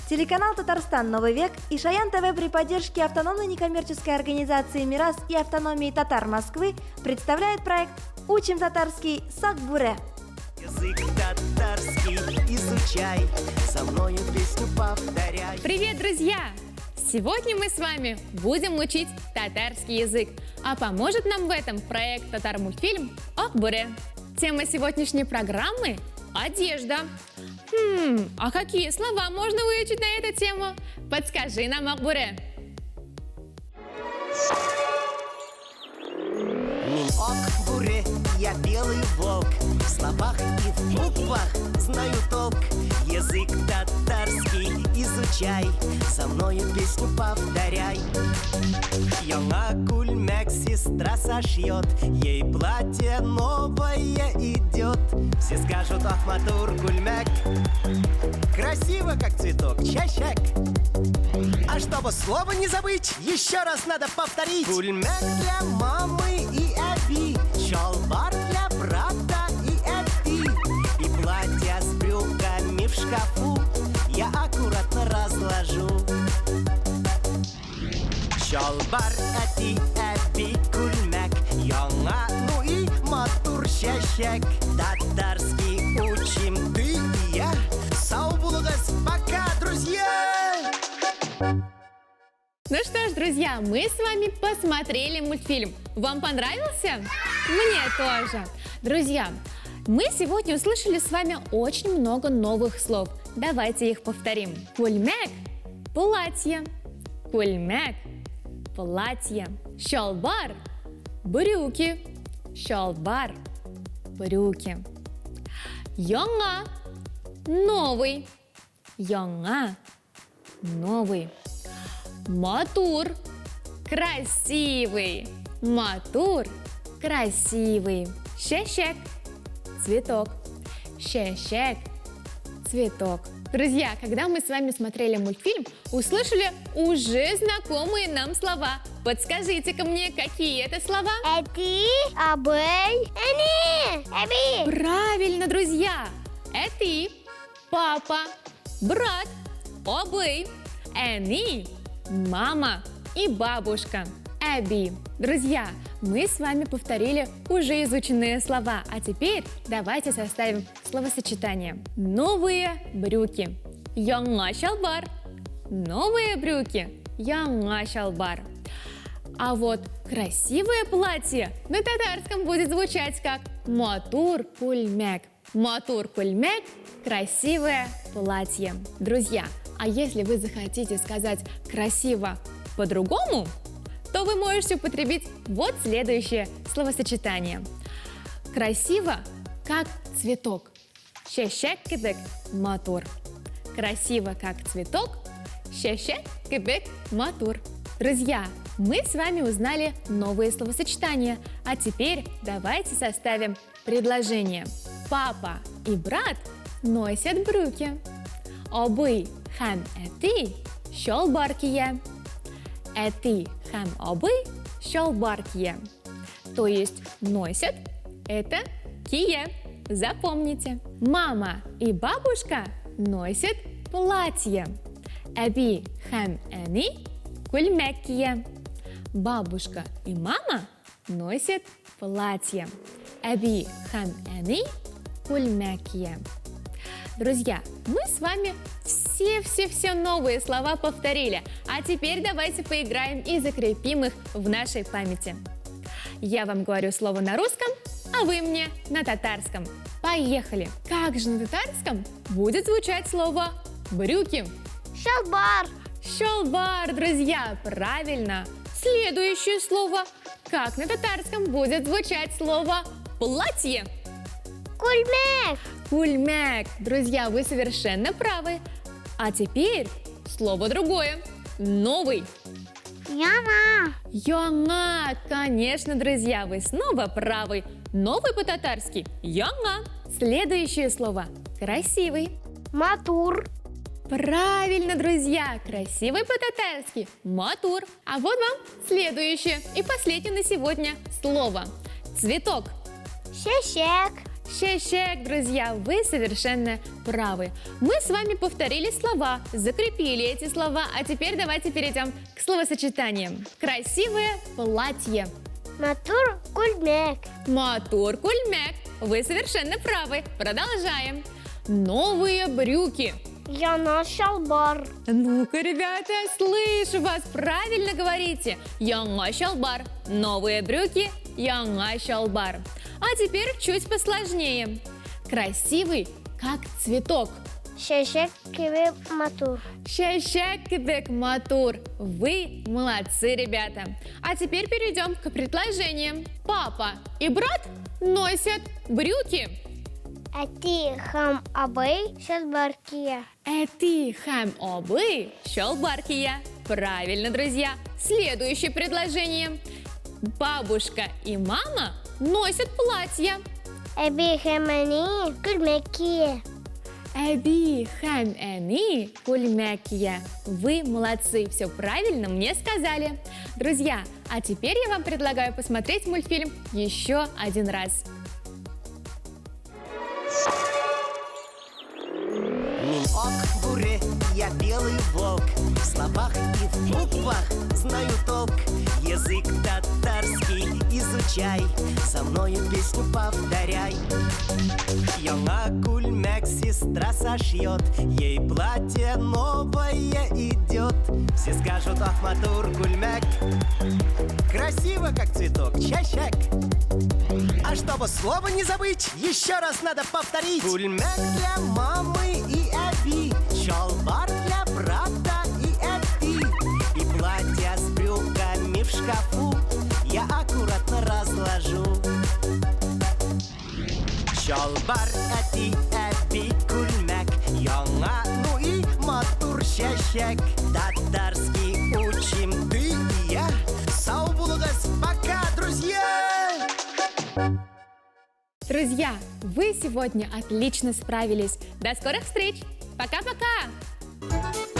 Телеканал «Татарстан. Новый век» и Шаян ТВ при поддержке автономной некоммерческой организации «Мирас» и автономии татар Москвы представляет проект «Учим татарский Сак-Буре». Язык татарский изучай, со мною песню повторяй. Привет, друзья! Сегодня мы с вами будем учить татарский язык, а поможет нам в этом проект «Татар-мультфильм» Ак-Буре. Тема сегодняшней программы – одежда. А какие слова можно выучить на эту тему? Подскажи нам, Ак-Буре. Ак-Буре, я белый волк, в словах и в буквах знаю толк. Язык татарский изучай, со мною песню повторяй. Яңа күлмәк сестра сошьет, ей платье новое идет. Все скажут: ах, матур күлмәк, красиво, как цветок, чащак. А чтобы слово не забыть, еще раз надо повторить. Күлмәк для мамы и Аби, шалбар для брата и Эти, и платья с брюками в шкафу я аккуратно разложу. Шалбар, Эти, Аби, күлмәк, яңа, ну и матур чәчәк. Татарский учим ты и я. Сау булыгыз, пока, друзья! Ну что ж, друзья, мы с вами посмотрели мультфильм. Вам понравился? Мне тоже. Друзья, мы сегодня услышали с вами очень много новых слов. Давайте их повторим. Күлмәк – платье. Күлмәк – платье. Шалбар – брюки. Шалбар – брюки. Яңа – новый. Яңа – новый. Матур – красивый. Матур – красивый. Чәчәк – цветок. Чәчәк – цветок. Друзья, когда мы с вами смотрели мультфильм, услышали уже знакомые нам слова. Подскажите-ка мне, какие это слова? Эти, абей, они, эби. Правильно, друзья! Эти, папа, брат, обый, они, мама и бабушка, Эби. Друзья, мы с вами повторили уже изученные слова, а теперь давайте составим словосочетание. Новые брюки. Яңа шалбар. Новые брюки. Яңа шалбар. А вот красивое платье на татарском будет звучать как матур күлмәк. Матур күлмәк – красивое платье. Друзья, а если вы захотите сказать красиво по-другому, то вы можете употребить вот следующее словосочетание. Красиво, как цветок. Чәчәк кебек матур. Красиво, как цветок. Чәчәк кебек матур. Друзья, мы с вами узнали новые словосочетания, а теперь давайте составим предложение. Папа и брат носят брюки. Обый һәм әти шалбар кия. Әти һәм обый шалбар кия. То есть носят – это кия. Запомните. Мама и бабушка носят платье. Әби һәм әни күлмәк кия. Бабушка и мама носят платье. Әби һәм әни күлмәк кия. Друзья, мы с вами все новые слова повторили, а теперь давайте поиграем и закрепим их в нашей памяти. Я вам говорю слово на русском, а вы мне на татарском. Поехали! Как же на татарском будет звучать слово брюки? Шалбар. Шалбар, друзья, правильно! Следующее слово. Как на татарском будет звучать слово платье? Күлмәк. Күлмәк. Друзья, вы совершенно правы. А теперь слово другое. Новый. Яңа. Яңа. Конечно, друзья, вы снова правы. Новый по-татарски – яңа. Следующее слово – красивый. Матур. Правильно, друзья! Красивый по-татарски – матур. А вот вам следующее и последнее на сегодня слово. Цветок. Чәчәк. Шешек, друзья, вы совершенно правы. Мы с вами повторили слова, закрепили эти слова, а теперь давайте перейдем к словосочетаниям. Красивое платье. Матур кульмек. Матур кульмек. Вы совершенно правы. Продолжаем. Новые брюки. Яна шалбар. Ну-ка, ребята, слышу вас, правильно говорите. Яңа шалбар. Новые брюки. Яңа шалбар. А теперь чуть посложнее. Красивый, как цветок. Шешек кебек матур. Шешек кебек матур. Вы молодцы, ребята. А теперь перейдем к предложениям. Папа и брат носят брюки. Эти хам абей шалбаркия. Эти хэм обы шалбаркия. Правильно, друзья. Следующее предложение. Бабушка и мама носят платья. Эби хэмэни кульмекия. Эби хэм эни кульмекия. Вы молодцы, все правильно мне сказали. Друзья, а теперь я вам предлагаю посмотреть мультфильм еще один раз. Ок, буре, я белый волк. В словах и в буквах знаю толк. Язык татарский изучай, со мною песню повторяй. Яңа кульмек сестра сошьет, ей платье новое идет. Все скажут: ах, матур кульмек, красиво, как цветок, чащак. А чтобы слово не забыть, еще раз надо повторить. Кульмек для мамы и Эби, шалбар для брата и Эти, и платье с брюками в шкафу я аккуратно разложу. Шалбар, Эти, Эби, кульмек, яңа, ну и матур шешек. Татарский учим ты и я. Сау булыгыз, пока, друзья! Друзья, вы сегодня отлично справились. До скорых встреч! Пока-пока!